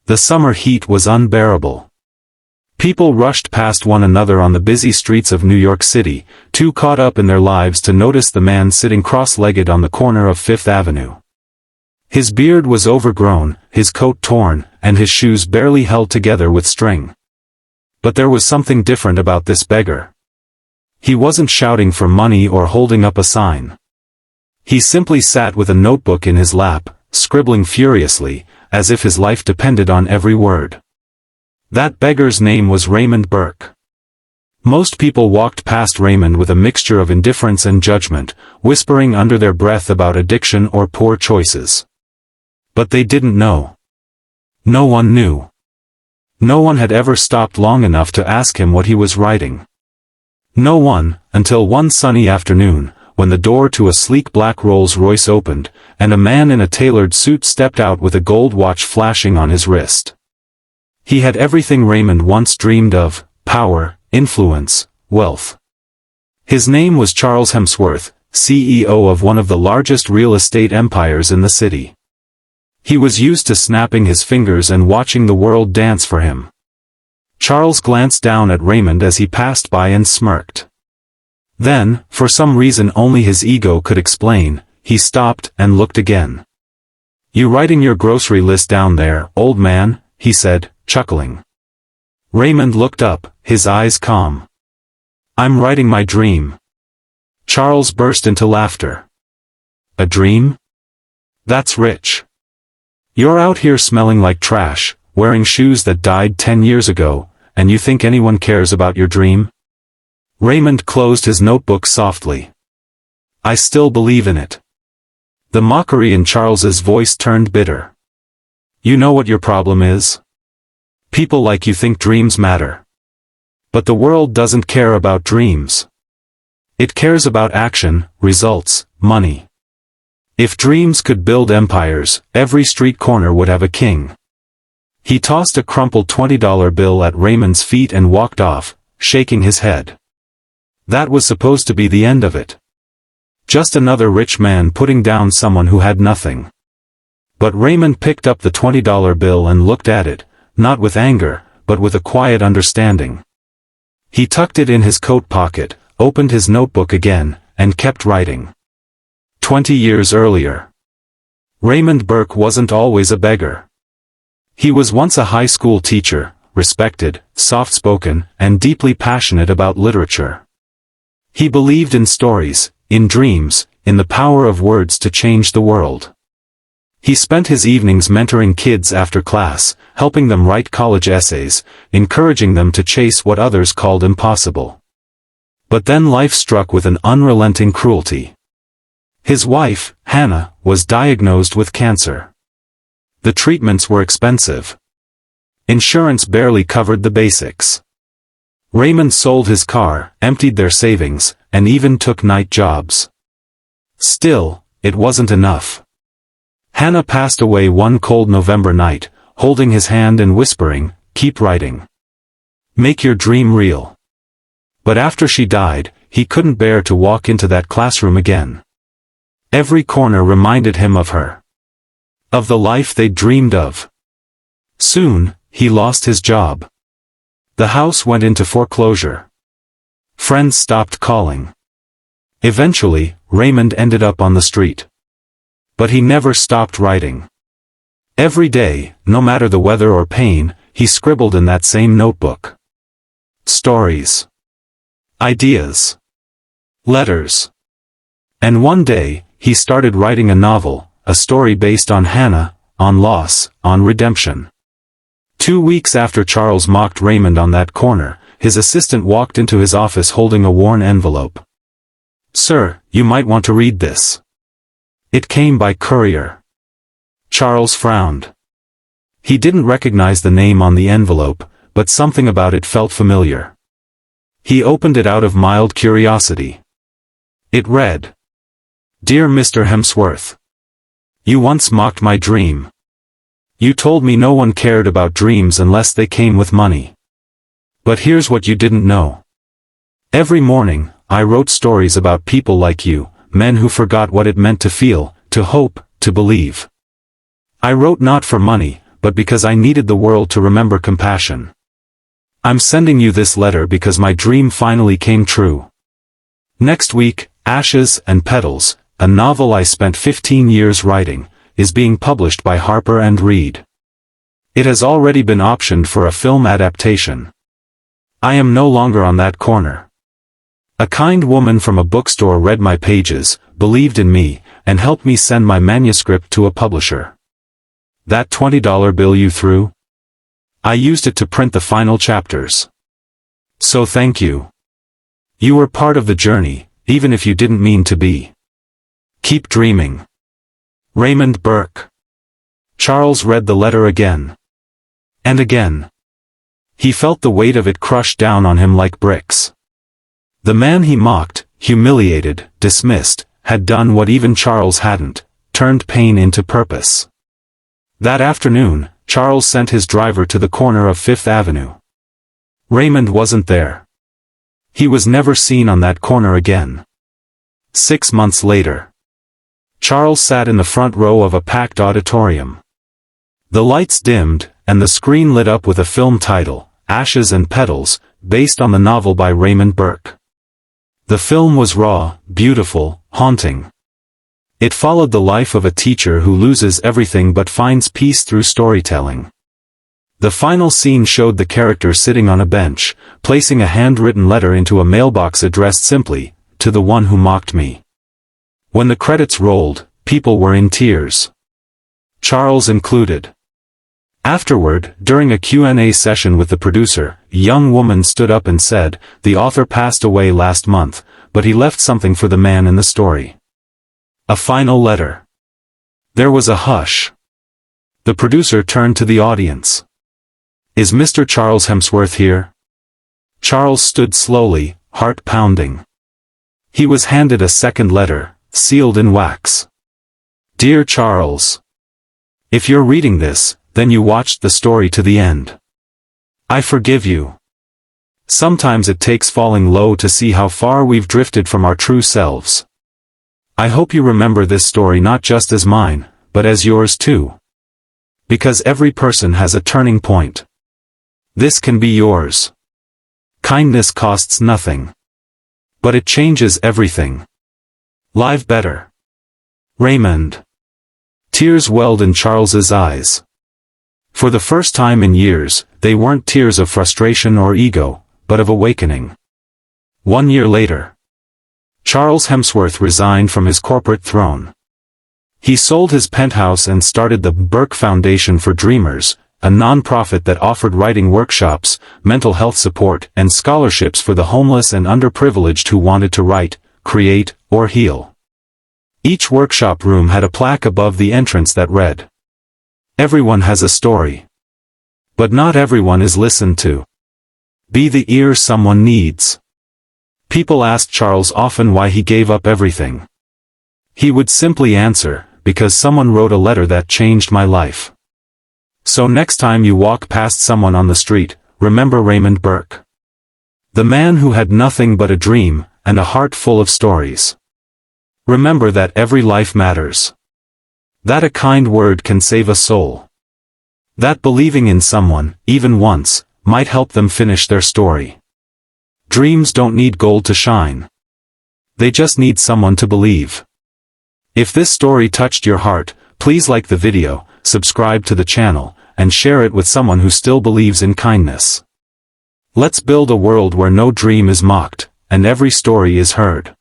The summer heat was unbearable. People rushed past one another on the busy streets of New York City, too caught up in their lives to notice the man sitting cross-legged on the corner of Fifth Avenue. His beard was overgrown, his coat torn, and his shoes barely held together with string. But there was something different about this beggar. He wasn't shouting for money or holding up a sign. He simply sat with a notebook in his lap, scribbling furiously, as if his life depended on every word. That beggar's name was Raymond Burke. Most people walked past Raymond with a mixture of indifference and judgment, whispering under their breath about addiction or poor choices. But they didn't know. No one knew. No one had ever stopped long enough to ask him what he was writing. No one, until one sunny afternoon, when the door to a sleek black Rolls-Royce opened, and a man in a tailored suit stepped out with a gold watch flashing on his wrist. He had everything Raymond once dreamed of: power, influence, wealth. His name was Charles Hemsworth, CEO of one of the largest real estate empires in the city. He was used to snapping his fingers and watching the world dance for him. Charles glanced down at Raymond as he passed by and smirked. Then, for some reason only his ego could explain, he stopped and looked again. "You writing your grocery list down there, old man?" he said, chuckling. Raymond looked up, his eyes calm. "I'm writing my dream." Charles burst into laughter. "A dream? That's rich. You're out here smelling like trash, wearing shoes that died 10 years ago, and you think anyone cares about your dream?" Raymond closed his notebook softly. "I still believe in it." The mockery in Charles's voice turned bitter. "You know what your problem is? People like you think dreams matter. But the world doesn't care about dreams. It cares about action, results, money. If dreams could build empires, every street corner would have a king." He tossed a crumpled $20 bill at Raymond's feet and walked off, shaking his head. That was supposed to be the end of it. Just another rich man putting down someone who had nothing. But Raymond picked up the $20 bill and looked at it, not with anger, but with a quiet understanding. He tucked it in his coat pocket, opened his notebook again, and kept writing. 20 years earlier. Raymond Burke wasn't always a beggar. He was once a high school teacher, respected, soft-spoken, and deeply passionate about literature. He believed in stories, in dreams, in the power of words to change the world. He spent his evenings mentoring kids after class, helping them write college essays, encouraging them to chase what others called impossible. But then life struck with an unrelenting cruelty. His wife, Hannah, was diagnosed with cancer. The treatments were expensive. Insurance barely covered the basics. Raymond sold his car, emptied their savings, and even took night jobs. Still, it wasn't enough. Hannah passed away one cold November night, holding his hand and whispering, "Keep writing. Make your dream real." But after she died, he couldn't bear to walk into that classroom again. Every corner reminded him of her. Of the life they'd dreamed of. Soon, he lost his job. The house went into foreclosure. Friends stopped calling. Eventually, Raymond ended up on the street. But he never stopped writing. Every day, no matter the weather or pain, he scribbled in that same notebook. Stories. Ideas. Letters. And one day, he started writing a novel, a story based on Hannah, on loss, on redemption. 2 weeks after Charles mocked Raymond on that corner, his assistant walked into his office holding a worn envelope. "Sir, you might want to read this." It came by courier. Charles frowned. He didn't recognize the name on the envelope, but something about it felt familiar. He opened it out of mild curiosity. It read, "Dear Mr. Hemsworth. You once mocked my dream. You told me no one cared about dreams unless they came with money. But here's what you didn't know. Every morning, I wrote stories about people like you, men who forgot what it meant to feel, to hope, to believe. I wrote not for money, but because I needed the world to remember compassion. I'm sending you this letter because my dream finally came true. Next week, Ashes and Petals, a novel I spent 15 years writing, is being published by Harper & Reed. It has already been optioned for a film adaptation. I am no longer on that corner. A kind woman from a bookstore read my pages, believed in me, and helped me send my manuscript to a publisher. That $20 bill you threw? I used it to print the final chapters. So thank you. You were part of the journey, even if you didn't mean to be. Keep dreaming. Raymond Burke. Charles read the letter again. And again. He felt the weight of it crush down on him like bricks. The man he mocked, humiliated, dismissed, had done what even Charles hadn't, turned pain into purpose. That afternoon, Charles sent his driver to the corner of Fifth Avenue. Raymond wasn't there. He was never seen on that corner again. 6 months later. Charles sat in the front row of a packed auditorium. The lights dimmed, and the screen lit up with a film title, Ashes and Petals, based on the novel by Raymond Burke. The film was raw, beautiful, haunting. It followed the life of a teacher who loses everything but finds peace through storytelling. The final scene showed the character sitting on a bench, placing a handwritten letter into a mailbox addressed simply, "To the one who mocked me." When the credits rolled, people were in tears. Charles included. Afterward, during a Q&A session with the producer, a young woman stood up and said, "The author passed away last month, but he left something for the man in the story. A final letter." There was a hush. The producer turned to the audience. "Is Mr. Charles Hemsworth here?" Charles stood slowly, heart pounding. He was handed a second letter, sealed in wax. "Dear Charles. If you're reading this, then you watched the story to the end. I forgive you. Sometimes it takes falling low to see how far we've drifted from our true selves. I hope you remember this story not just as mine, but as yours too. Because every person has a turning point. This can be yours. Kindness costs nothing. But it changes everything. Live better. Raymond." Tears welled in Charles's eyes. For the first time in years, they weren't tears of frustration or ego, but of awakening. 1 year later. Charles Hemsworth resigned from his corporate throne. He sold his penthouse and started the Burke Foundation for Dreamers, a non-profit that offered writing workshops, mental health support, and scholarships for the homeless and underprivileged who wanted to write, create, or heal. Each workshop room had a plaque above the entrance that read, "Everyone has a story. But not everyone is listened to. Be the ear someone needs." People asked Charles often why he gave up everything. He would simply answer, "Because someone wrote a letter that changed my life." So next time you walk past someone on the street, remember Raymond Burke. The man who had nothing but a dream, and a heart full of stories. Remember that every life matters. That a kind word can save a soul. That believing in someone, even once, might help them finish their story. Dreams don't need gold to shine. They just need someone to believe. If this story touched your heart, please like the video, subscribe to the channel, and share it with someone who still believes in kindness. Let's build a world where no dream is mocked, and every story is heard.